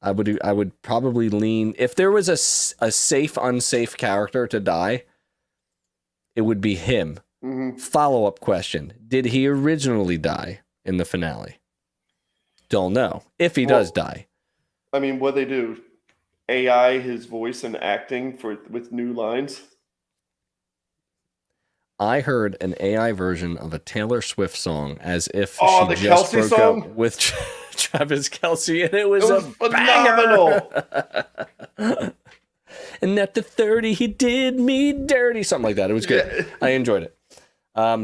I would probably lean, if there was a safe, unsafe character to die, it would be him. Mm-hmm. Follow-up question. Did he originally die in the finale? Don't know. If he does die. I mean, what they do? AI his voice and acting with new lines? I heard an AI version of a Taylor Swift song as if she just broke up with Travis Kelce, and it was phenomenal. And at the 30, he did me dirty. Something like that. It was good. Yeah. I enjoyed it.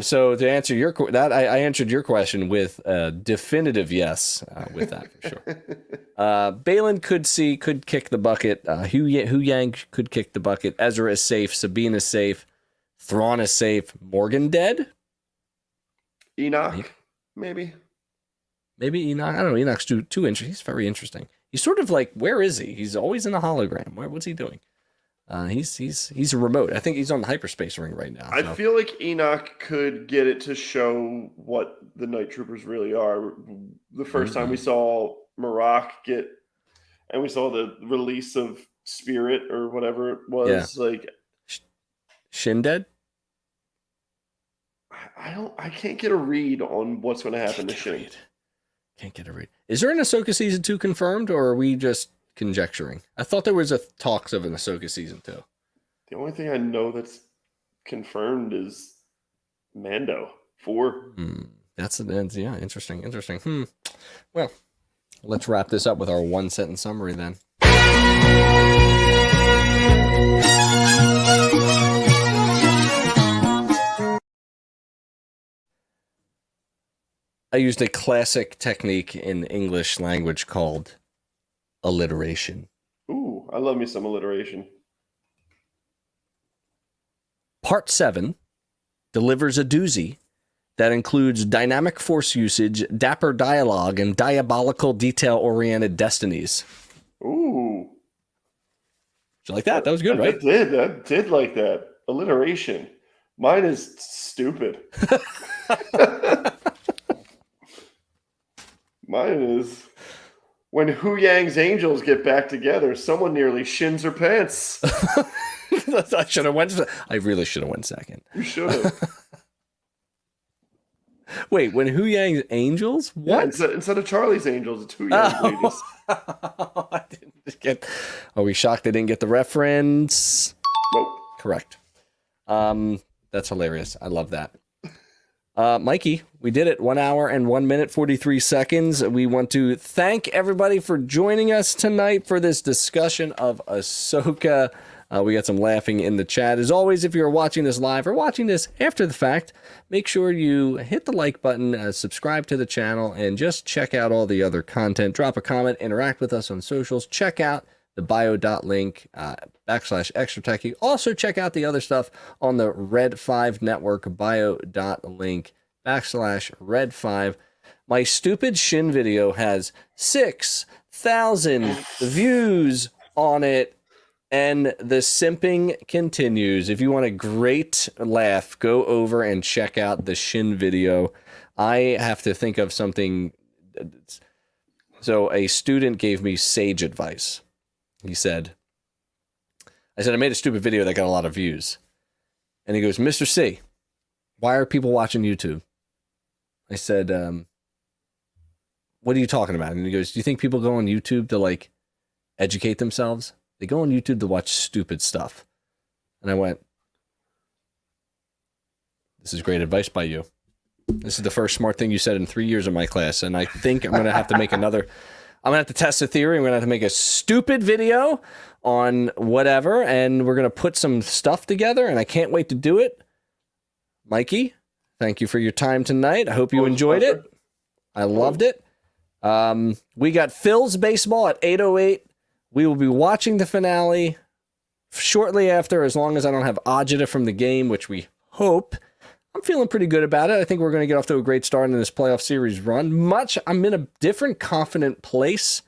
So to answer I answered your question with a definitive yes with that for sure. Balin could kick the bucket. Hu Yang could kick the bucket. Ezra is safe. Sabine is safe. Thrawn is safe. Morgan dead? Enoch, maybe. Maybe Enoch. I don't know. Enoch's too interesting. He's very interesting. He's sort of like, where is he? He's always in a hologram. What's he doing? He's a remote. I think he's on the hyperspace ring right now. I feel like Enoch could get it to show what the Night Troopers really are. The first time we saw Marak and we saw the release of Spirit or whatever it was, like Shindead. I can't get a read on what's going to happen to Shin. Can't get a read. Is there an Ahsoka season 2 confirmed, or are we just conjecturing? I thought there was talks of an Ahsoka season 2. The only thing I know that's confirmed is Mando 4. That's interesting. Well, let's wrap this up with our 1-sentence summary then. I used a classic technique in English language called alliteration. Ooh, I love me some alliteration. Part 7 delivers a doozy that includes dynamic force usage, dapper dialogue, and diabolical detail-oriented destinies. Ooh. Did you like that? That was good, right? I did like that. Alliteration. Mine is stupid. Mine is, when Hu Yang's angels get back together, someone nearly shins her pants. I really should have went second. You should have. Wait, when Hu Yang's angels? What? Yeah, instead of Charlie's angels, it's Hu Yang's ladies. I didn't get. Are we shocked they didn't get the reference? Nope. Correct. That's hilarious. I love that. Mikey, we did it. 1 hour and 1 minute, 43 seconds. We want to thank everybody for joining us tonight for this discussion of Ahsoka. We got some laughing in the chat. As always, if you're watching this live or watching this after the fact, make sure you hit the like button, subscribe to the channel, and just check out all the other content. Drop a comment, interact with us on socials. Check out the bio.link /extratechy. Also check out the other stuff on the Red 5 network, bio.link /Red 5. My stupid Shin video has 6,000 views on it, and the simping continues. If you want a great laugh, go over and check out the Shin video. I have to think of something. So a student gave me sage advice. He said, I made a stupid video that got a lot of views. And he goes, Mr. C, why are people watching YouTube? I said, what are you talking about? And he goes, do you think people go on YouTube to, like, educate themselves? They go on YouTube to watch stupid stuff. And I went, this is great advice by you. This is the first smart thing you said in 3 years of my class. And I think I'm going to have to make another... I'm going to have to test the theory. I'm going to have to make a stupid video on whatever, and we're going to put some stuff together, and I can't wait to do it. Mikey, thank you for your time tonight. I hope you enjoyed it. I loved it. We got Phil's baseball at 8:08. We will be watching the finale shortly after, as long as I don't have agita from the game, which we hope. I'm feeling pretty good about it. I think we're going to get off to a great start in this playoff series run. I'm in a different confident place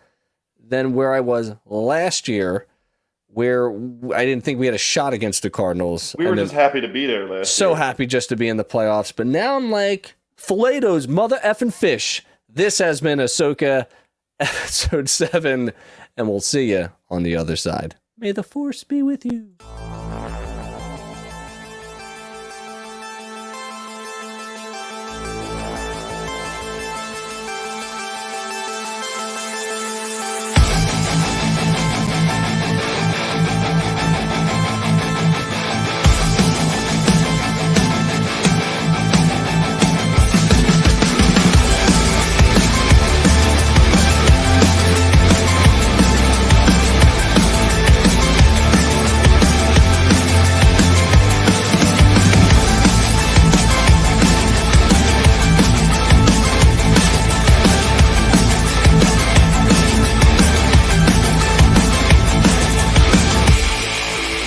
than where I was last year, where I didn't think we had a shot against the Cardinals. We were just happy to be there last year. So happy just to be in the playoffs. But now I'm like, fillet those mother effing fish. This has been Ahsoka episode 7, and we'll see you on the other side. May the Force be with you.